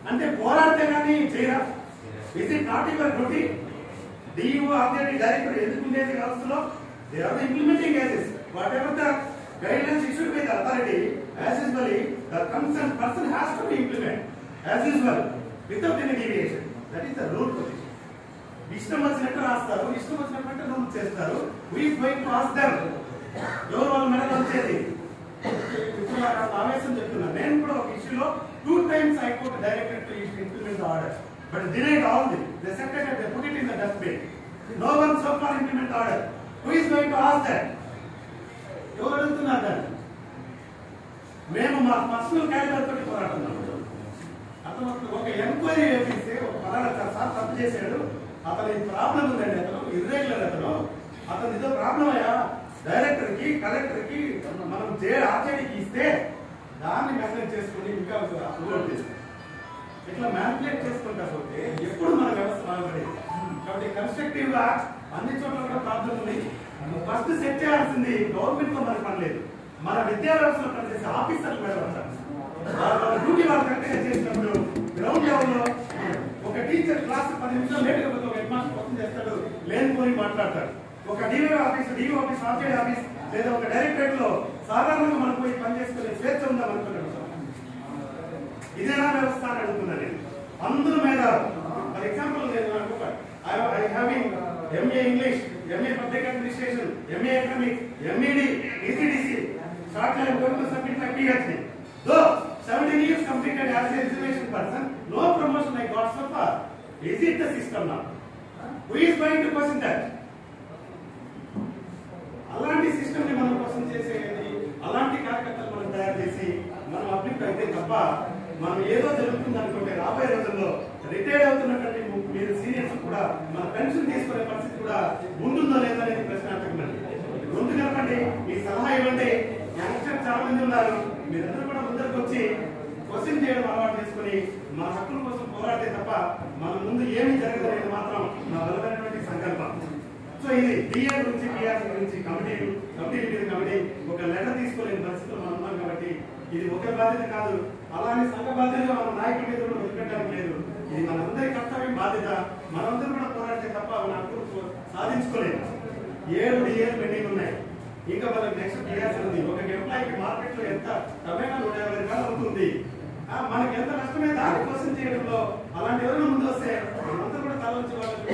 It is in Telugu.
అంటే పోరాడితే కానీ చేయరా? Is it not your duty? DEO already director ఎందుకు ఉండేది వ్యవస్థలో? They are the implementing agencies. Whatever the guidelines issued by the authority, as usually the concerned person has to be implement as usual without any deviation. That is the rule position. ఇష్టం వచ్చినట్టు రాస్తారు, ఇష్టం వచ్చినట్టు రూల్ చేస్తారు. Who is going to ask them? ఎవరు వాళ్ళ మెడలు వచ్చేది? ఇప్పుడు నాకు ఆవేశం చెప్తున్నాను. నేను కూడా ఒక ఇష్యూలో 2 times I court directed to implement the order, but denied all this. They said that they put it in the dustbin. No one so far implement the order. Who is going to ask that? ఎవరు అడుగుతున్నారు దాన్ని? మేము మా పర్సనల్ క్యారెక్టర్ తోటి పోరాడుతున్నాం. అతను ఒక ఎంక్వైరీ వేపిస్తే ఒక పలానా సార్ తప్పు చేశాడు, అతని ప్రాబ్లం ఉందండి, అతను ఇర్రెగ్యులర్, అతను ఏదో ప్రాబ్లం అయ్యా డైరెక్టర్ కి కలెక్టర్ కి మనం ఆర్జేడీకి ఇస్తే దాన్ని మెసేజ్ చేసుకుని ఇంకా అప్లోడ్ చేస్తాం. ఇట్లా మ్యానిపులేట్ చేసుకుంటా పోతే ఎప్పుడు మన వ్యవస్థ బాగుపడేది. కాబట్టి కన్స్ట్రక్టివ్ గా అన్ని చోట్ల కూడా ప్రాబ్లం ఉంది. ఫస్ట్ సెట్ చేయాల్సింది గవర్నమెంట్ తో మనకు పని లేదు, మన విద్యా వ్యవస్థలో పనిచేసే ఆఫీసర్లు వెళ్ళవచ్చు. వాళ్ళ డ్యూటీ వాళ్ళు కరెక్ట్గా చేసినప్పుడు గ్రౌండ్ లెవెల్లో ఒక టీచర్ క్లాస్ 10 నిమిషాలు లేట్గా పోతే ఒక హెడ్ మాస్టర్ కోసం చేస్తాడు, లేనిపోయి మాట్లాడతాడు. ఒక DO office, DO office, RJD office లేదా ఒక డైరెక్టరేట్ లో సాధారణంగా మనం పోయి పని చేసుకునే స్వేచ్ఛ ఉందా అనుకున్నాడు. ఇదేనా వ్యవస్థ అని అడుగుతున్నాను నేను. అందరూ మీద ఫర్ ఎగ్జాంపుల్ నేను I having MA English, MA Public Administration, MA Economics, MED, ECDC. Shortly I am going to submit my PhD. Though 17 years completed as a reservation person, no promotion I got so far. Is it the system now? Who is going to question that? అలాంటి సిస్టమ్ ని మనం కోసం చేసేది, అలాంటి కార్యకర్తలు మనం తయారు చేసి మనం అప్లిక్ అయితే తప్ప మనం ఏదో జరుగుతుంది అనుకుంటే రాబోయే రోజుల్లో రిటైర్డ్ అవుతున్నటువంటి మీరు సీనియర్స్ కూడా మన పెన్షన్ తీసుకునే పరిస్థితి కూడా ఉంటుందో లేదో అనేది ప్రశ్నార్థకమండి. ముందు కలపండి, మీ సలహా ఇవ్వండి. యంగ్స్టర్ చాలా మంది ఉన్నారు, మీరందరూ కూడా ముందరికి వచ్చి క్వశ్చన్ చేయడం అలవాటు చేసుకుని మన హక్కుల కోసం పోరాడితే తప్ప మన ముందు ఏమి జరగదనేది మాత్రం నా బలమైనటువంటి సంకల్పం. సో ఇది డిఏ గురించి, పిఆర్ గురించి కమిటీ మీద కమిటీ ఒక లెటర్ తీసుకోలేని పరిస్థితులు మనం ఉన్నాం. కాబట్టి ఇది ఒక బాధ్యత కాదు, అలానే సంఘ బాధ్యతగా మన నాయకుల మీద కూడా వదిలిపెట్టడానికి లేదు. ఇది మనందరి కర్తవ్యం, బాధ్యత. మనందరూ కూడా పోరాడితే తప్ప మన హక్కులు సాధించుకోలేదు. 7 డిఏలు పెండింగ్ ఉన్నాయి, ఇంకా మనకి నెక్స్ట్ చేయాల్సి ఉంది. ఒక ఎంప్లాయీకి మార్కెట్ లో ఎంత టమాటా 150 రూపాయలు అవుతుంది, మనకి ఎంత నష్టమే దాన్ని కోసం చేయడంలో అలాంటి ఎవరైనా ముందు వస్తే మనందరూ కూడా తల వచ్చి వాళ్ళకి